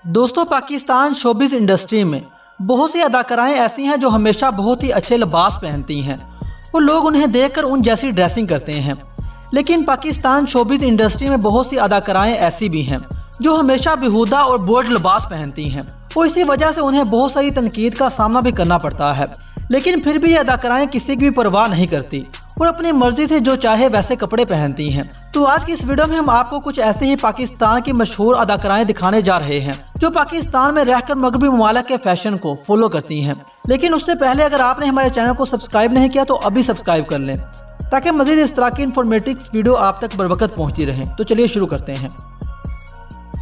दोस्तों, Pakistan showbiz industry में बहुत सी अदाकाराएं ऐसी हैं जो हमेशा बहुत ही अच्छे लिबास पहनती हैं और लोग उन्हें देखकर उन जैसी ड्रेसिंग करते हैं। लेकिन पाकिस्तान शोबिज़ इंडस्ट्री में बहुत सी अदाकाराएं ऐसी भी हैं जो हमेशा बेहुदा और बोल्ड लिबास पहनती हैं और इसी वजह से उन्हें बहुत सारी तनकीद का सामना भी करना पड़ता है। लेकिन फिर भी ये अदाकाराएं किसी की भी परवाह नहीं करती और अपनी मर्जी से जो चाहे वैसे कपड़े पहनती हैं। तो आज की इस वीडियो में हम आपको कुछ ऐसे ही पाकिस्तान की मशहूर अदाकाराएं दिखाने जा रहे हैं जो पाकिस्तान में रहकर मगरबी ममालिक के फैशन को फॉलो करती हैं। लेकिन उससे पहले अगर आपने हमारे चैनल को सब्सक्राइब नहीं किया तो अभी सब्सक्राइब कर लें ताकि मजीद इस तरह की इन्फॉर्मेटिव वीडियो आप तक बर वक्त पहुँचती रहे। तो चलिए शुरू करते हैं।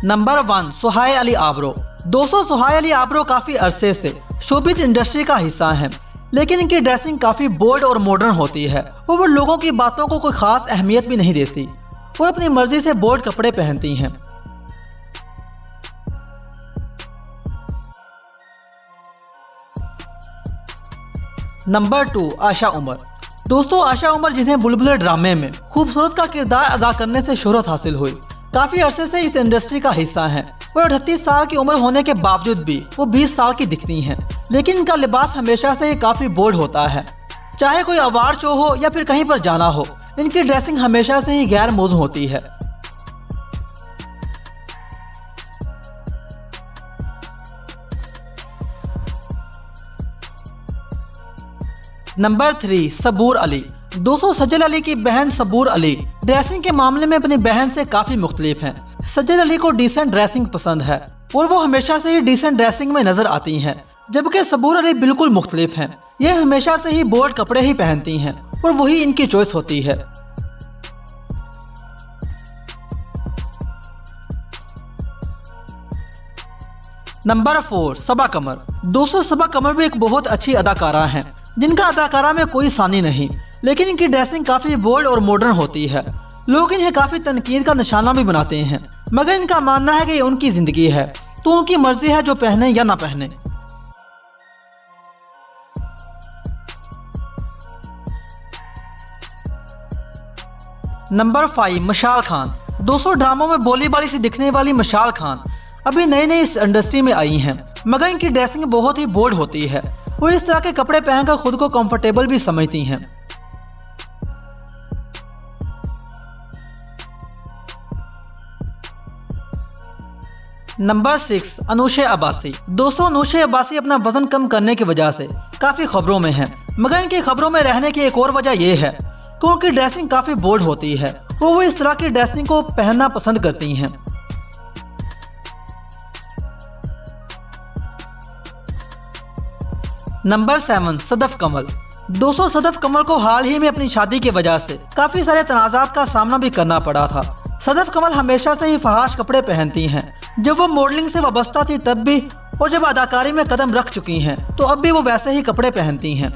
नंबर 1, सुहाय अली आबरो। दोस्तों, सुहाय अली आबरो काफ़ी अरसे से शोबिज़ इंडस्ट्री का हिस्सा हैं, लेकिन इनकी ड्रेसिंग काफ़ी बोल्ड और मॉडर्न होती है और वो लोगों की बातों को कोई ख़ास अहमियत भी नहीं देती और अपनी मर्जी से बोल्ड कपड़े पहनती हैं। नंबर 2, आशा उमर। दोस्तों, आशा उमर जिन्हें बुलबुल ड्रामे में खूबसूरत का किरदार अदा करने से शोहरत हासिल हुई, काफ़ी अरसे से इस इंडस्ट्री का हिस्सा हैं और 38 साल की उम्र होने के बावजूद भी वो 20 साल की दिखती हैं। लेकिन इनका लिबास हमेशा से ही काफ़ी बोल्ड होता है। चाहे कोई अवार्ड शो हो या फिर कहीं पर जाना हो, इनकी ड्रेसिंग हमेशा से ही गैर मौजूद होती है। नंबर 3, सबूर अली। दोस्तों, सज्जल अली की बहन सबूर अली ड्रेसिंग के मामले में अपनी बहन से काफ़ी मुख्तलिफ हैं। सज्जल अली को डिसेंट ड्रेसिंग पसंद है और वो हमेशा से ही डिसेंट ड्रेसिंग में नजर आती हैं, जबकि सबूर अली बिल्कुल मुख्तलिफ हैं। ये हमेशा से ही बोल्ड कपड़े ही पहनती हैं और वही इनकी चॉइस होती है। नंबर 4, सबा कमर। दोस्तों, सबा कमर भी एक बहुत अच्छी अदाकारा हैं जिनका अदाकारा में कोई सानी नहीं, लेकिन इनकी ड्रेसिंग काफ़ी बोल्ड और मॉडर्न होती है। लोग इन्हें काफ़ी तनकीद का निशाना भी बनाते हैं, मगर इनका मानना है कि ये उनकी ज़िंदगी है तो उनकी मर्जी है जो पहने या ना पहने। नंबर 5, मशाल खान। दोस्तों, ड्रामों में बोली बाली सी दिखने वाली मशाल खान अभी नई नई इस इंडस्ट्री में आई हैं, मगर इनकी ड्रेसिंग बहुत ही बोल्ड होती है और इस तरह के कपड़े पहनकर खुद को कंफर्टेबल भी समझती हैं। नंबर 6, अनुशे अब्बासी। दोस्तों, अनुशे अब्बासी अपना वजन कम करने की वजह से काफ़ी खबरों में हैं, मगर इनकी खबरों में रहने की एक और वजह यह है कि उनकी ड्रेसिंग काफ़ी बोल्ड होती है और वो इस तरह की ड्रेसिंग को पहनना पसंद करती हैं। नंबर 7, सदफ कमल। दोस्तों, सदफ कमल को हाल ही में अपनी शादी की वजह से काफ़ी सारे तनाज़ात का सामना भी करना पड़ा था। सदफ कमल हमेशा से ही फहाश कपड़े पहनती हैं, जब वो मॉडलिंग से वाबस्ता थी तब भी और जब अदाकारी में कदम रख चुकी हैं तो अब भी वो वैसे ही कपड़े पहनती हैं।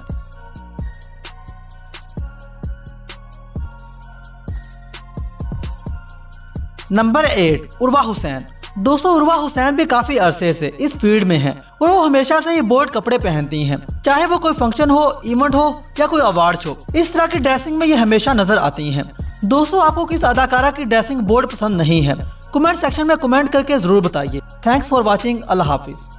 नंबर 8, उर्वा हुसैन। दोस्तों, उर्वा हुसैन भी काफ़ी अरसे से इस फील्ड में हैं और वो हमेशा से ही बोल्ड कपड़े पहनती हैं, चाहे वो कोई फंक्शन हो, इवेंट हो या कोई अवार्ड हो। इस तरह की ड्रेसिंग में ये हमेशा नजर आती हैं। दोस्तों, आपको किस अदाकारा की ड्रेसिंग बोल्ड पसंद नहीं है? कमेंट सेक्शन में कमेंट करके ज़रूर बताइए। Thanks for watching. अल्लाह हाफिज़।